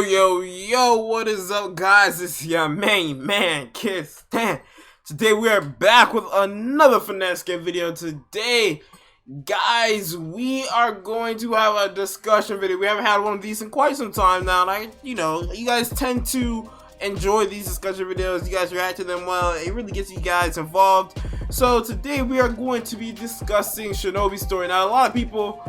Yo, what is up, guys? It's your main man, KiddStan. Today we are back with another finesse game video. Today, guys, we are going to have a discussion video. We haven't had one of these in quite some time now, and you guys tend to enjoy these discussion videos. You guys react to them well. It really gets you guys involved. So today we are going to be discussing Shinobi story. Now, a lot of people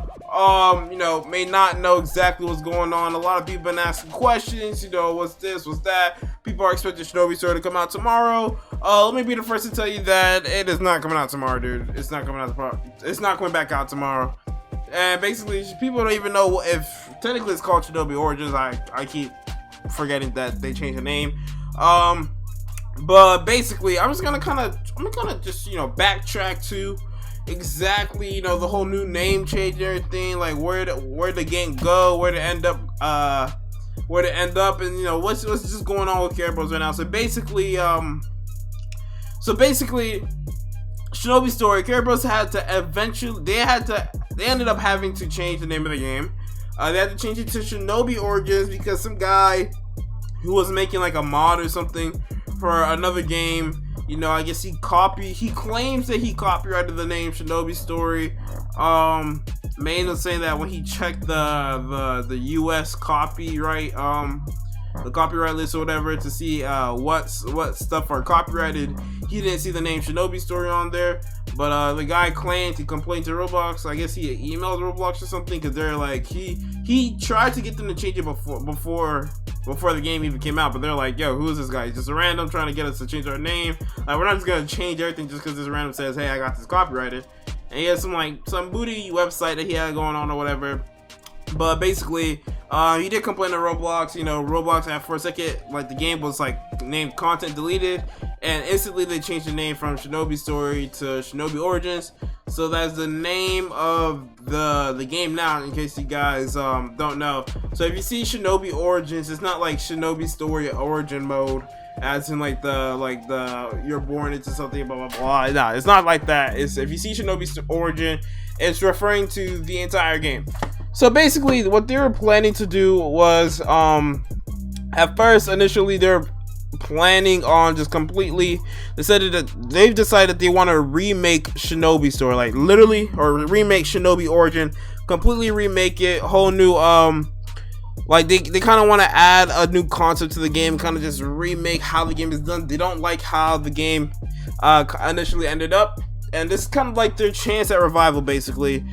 may not know exactly what's going on. A lot of people been asking questions, what's this, what's that. People are expecting Shinobi story to come out tomorrow. Let me be the first to tell you that it is not coming out tomorrow, dude. It's not coming out tomorrow. It's not coming back out tomorrow. And basically, people don't even know if technically it's called Shinobi Origins. I keep forgetting that they changed the name. But basically, I'm gonna just backtrack to exactly the whole new name change and everything, like where the game go, where to end up, and what's just going on with Bros right now. So basically Shinobi story, Bros had to eventually they ended up having to change the name of the game. They had to change it to Shinobi Origins because some guy who was making like a mod or something for another game, I guess he claims that he copyrighted the name Shinobi story. May end up saying that when he checked the US copyright the copyright list or whatever to see what stuff are copyrighted, he didn't see the name Shinobi story on there. But the guy claimed he complained to Roblox. I guess he emailed Roblox or something, because they're like he tried to get them to change it before the game even came out, but they're like, yo, who is this guy? He's just a random trying to get us to change our name. Like, we're not just gonna change everything just because this random says, hey, I got this copyrighted. And he has some booty website that he had going on or whatever. But basically, he did complain to Roblox. Roblox had for a second, like, the game was like named content deleted, and instantly they changed the name from Shinobi Story to Shinobi Origins. So that's the name of the game now, in case you guys don't know. So if you see Shinobi Origins, it's not like Shinobi Story Origin mode, as in like the you're born into something blah blah blah. Nah, it's not like that. It's, if you see Shinobi Origin, it's referring to the entire game. So basically, what they were planning to do was, at first, initially, they're planning on just completely, they've decided they want to remake Shinobi story, like literally, or remake Shinobi Origin, completely remake it, whole new, like they kind of want to add a new concept to the game, kind of just remake how the game is done. They don't like how the game initially ended up, and this is kind of like their chance at revival, basically.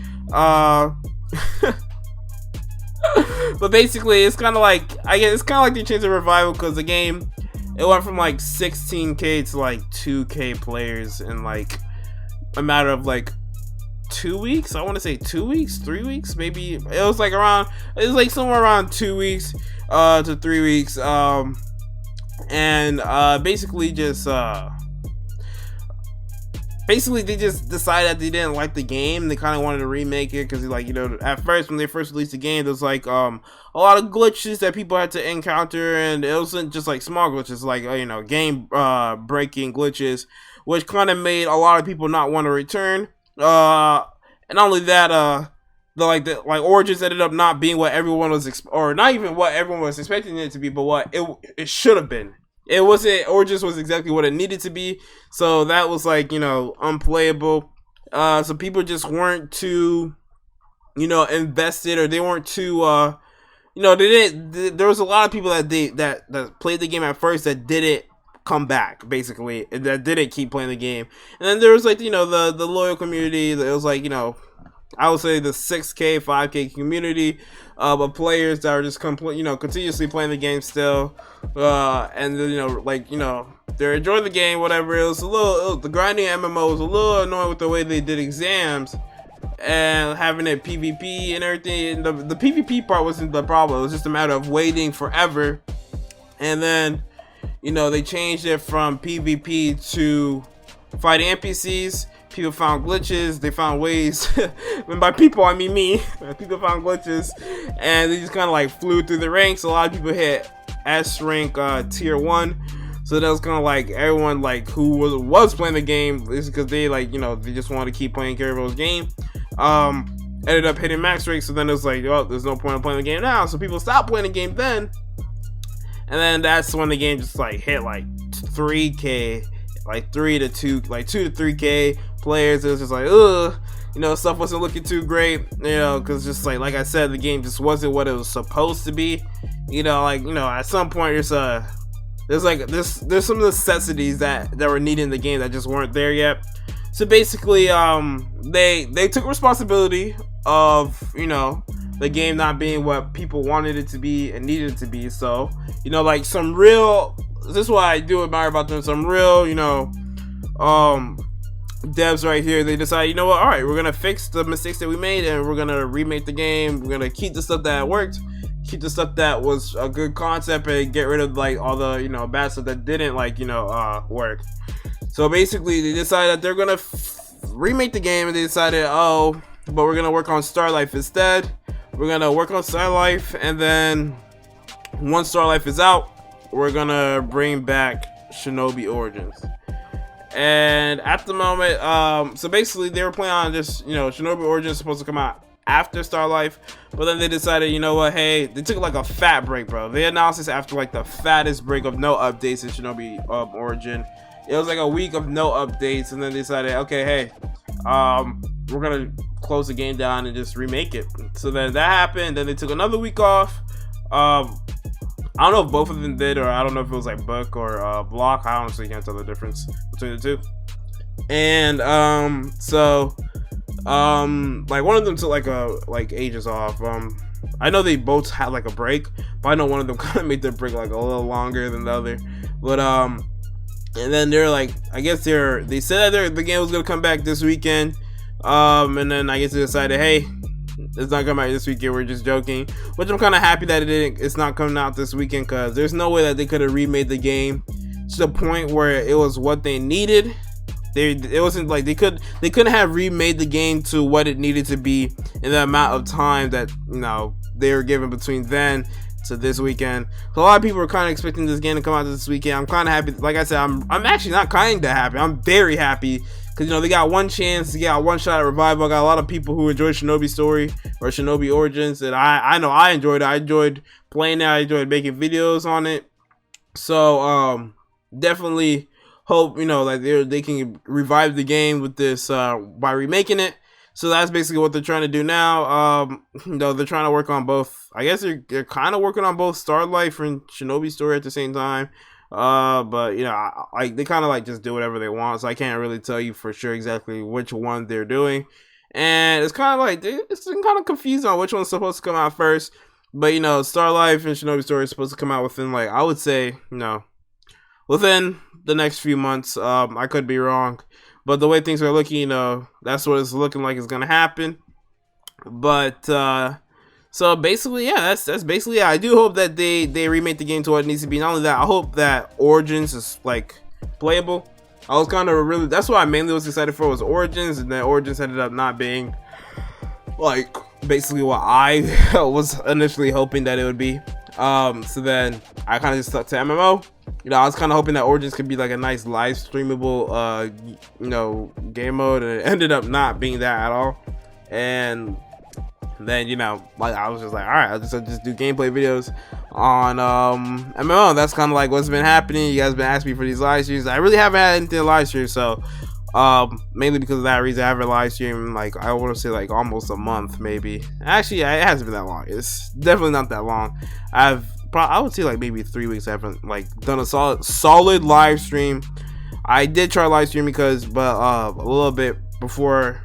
But basically, it's kind of like, I guess it's kind of like their chance at revival, because the game, it went from like 16K to like 2K players in like a matter of like 2 weeks. I want to say 2 weeks, 3 weeks, maybe. It was like somewhere around 2 weeks to 3 weeks. Basically, they just decided that they didn't like the game. They kind of wanted to remake it because, like, at first, when they first released the game, there was like a lot of glitches that people had to encounter, and it wasn't just like small glitches, like game breaking glitches, which kind of made a lot of people not want to return. And not only that, Origins ended up not being what everyone was, or not even what everyone was expecting it to be, but what it should have been. It wasn't. Origins was exactly what it needed to be, so that was like unplayable. So people just weren't too invested, or they weren't too they didn't. There was a lot of people that played the game at first that didn't come back, basically, that didn't keep playing the game. And then there was like the loyal community. It was like I would say the 6K, 5K community of players that are just continuously playing the game still, and they're enjoying the game, whatever. It was the grinding MMO was a little annoying with the way they did exams and having it PvP and everything. The PvP part wasn't the problem. It was just a matter of waiting forever, and then they changed it from PvP to fighting NPCs. People found glitches, they found ways, and by people I mean me, people found glitches, and they just kind of like flew through the ranks. A lot of people hit S rank tier 1, so that was kind of like everyone like who was playing the game, is because they they just wanted to keep playing Bros game, ended up hitting max rank. So then it was like, oh, there's no point in playing the game now, so people stopped playing the game then, and then that's when the game just like hit like 3K, like 2 to 3K players. It was just like, ugh, you know, stuff wasn't looking too great, you know, because just like I said, the game just wasn't what it was supposed to be. You know, like, you know, at some point there's some necessities that were needed in the game that just weren't there yet. So basically, they took responsibility of, you know, the game not being what people wanted it to be and needed it to be. So, you know, like some real, this is what I do admire about them, some real, you know, devs right here, they decide, you know what, alright, we're gonna fix the mistakes that we made and we're gonna remake the game. We're gonna keep the stuff that worked, keep the stuff that was a good concept, and get rid of like all the, you know, bad stuff that didn't, like, you know, work. So basically they decided that they're gonna remake the game, and they decided, oh, but we're gonna work on Star Life instead. We're gonna work on Star Life, and then once Star Life is out, we're gonna bring back Shinobi Origins. And at the moment, so basically they were planning on just, you know, Shinobi Origins is supposed to come out after Star Life, but then they decided, you know what, hey, they took like a fat break, bro. They announced this after like the fattest break of no updates in Shinobi Origin. It was like a week of no updates, and then they decided, okay, hey, we're gonna close the game down and just remake it. So then that happened. Then they took another week off. I don't know if both of them did, or I don't know if it was like book or block. I honestly can't tell the difference between the two. And like one of them took like ages off. I know they both had like a break, but I know one of them kind of made their break like a little longer than the other. But and then they're like, I guess they said that the game was gonna come back this weekend. And then I guess they decided, hey, it's not coming out this weekend, we're just joking. Which I'm kind of happy that it's not coming out this weekend, because there's no way that they could have remade the game to the point where it was what they needed. It wasn't like they couldn't have remade the game to what it needed to be in the amount of time that, you know, they were given between then to this weekend. So a lot of people are kind of expecting this game to come out this weekend. I'm kind of happy. Like I said, I'm actually not kind of happy. I'm very happy, because, you know, they got one chance, they got one shot at revival. I got a lot of people who enjoyed Shinobi Story or Shinobi Origins, and I know I enjoyed it. I enjoyed playing it. I enjoyed making videos on it. So definitely hope, you know, like they can revive the game with this by remaking it. So that's basically what they're trying to do now. You know, they're trying to work on both. I guess they're kind of working on both Star Life and Shinobi Story at the same time. But, you know, like they kind of like just do whatever they want, so I can't really tell you for sure exactly which one they're doing. And it's kind of like it's kind of confused on which one's supposed to come out first. But, you know, Star Life and Shinobi Story is supposed to come out within, like, I would say, you know, within the next few months. I could be wrong, but the way things are looking, you know, that's what it's looking like is gonna happen. But so basically, yeah, that's basically it. I do hope that they remake the game to what it needs to be. Not only that, I hope that Origins is like playable. I was kind of that's what I mainly was excited for, was Origins, and then Origins ended up not being like basically what I was initially hoping that it would be. So then I kind of just stuck to MMO. You know, I was kind of hoping that Origins could be like a nice live streamable you know, game mode, and it ended up not being that at all. And then, you know, like I was just like, all right, I'll just do gameplay videos on MMO. That's kind of like what's been happening. You guys been asking me for these live streams. I really haven't had anything live stream, so mainly because of that reason, I haven't live streamed like, I want to say like almost a month, maybe. Actually, it hasn't been that long. It's definitely not that long. I would say like maybe 3 weeks I haven't like done a solid live stream. I did try live stream but a little bit before,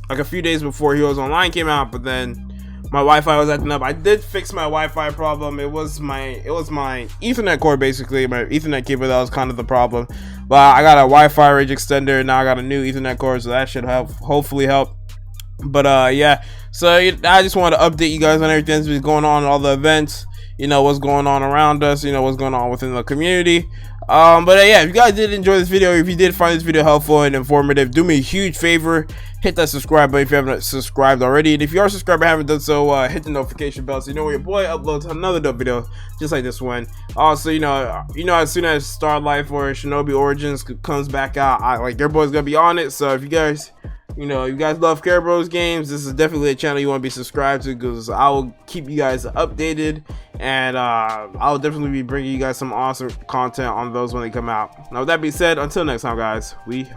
like a few days bore Heroes Online came out, but then my Wi-Fi was acting up. I did fix my Wi-Fi problem. It was my Ethernet cord, basically my Ethernet cable, that was kind of the problem. But I got a Wi-Fi range extender, and now I got a new Ethernet cord, so that should hopefully help. But yeah, so I just wanted to update you guys on everything that's been going on, all the events, you know, what's going on around us, you know, what's going on within the community. But yeah, if you guys did enjoy this video, if you did find this video helpful and informative, do me a huge favor, hit that subscribe button if you haven't subscribed already, and if you are subscribed and haven't done so, hit the notification bell so you know when your boy uploads another dope video just like this one. Also, you know, as soon as Star Life or Shinobi Origins comes back out, like your boy's gonna be on it. So if you guys, you know, you guys love Care Bros games, this is definitely a channel you want to be subscribed to, because I will keep you guys updated, and I'll definitely be bringing you guys some awesome content on those when they come out. Now with that being said, until next time guys, we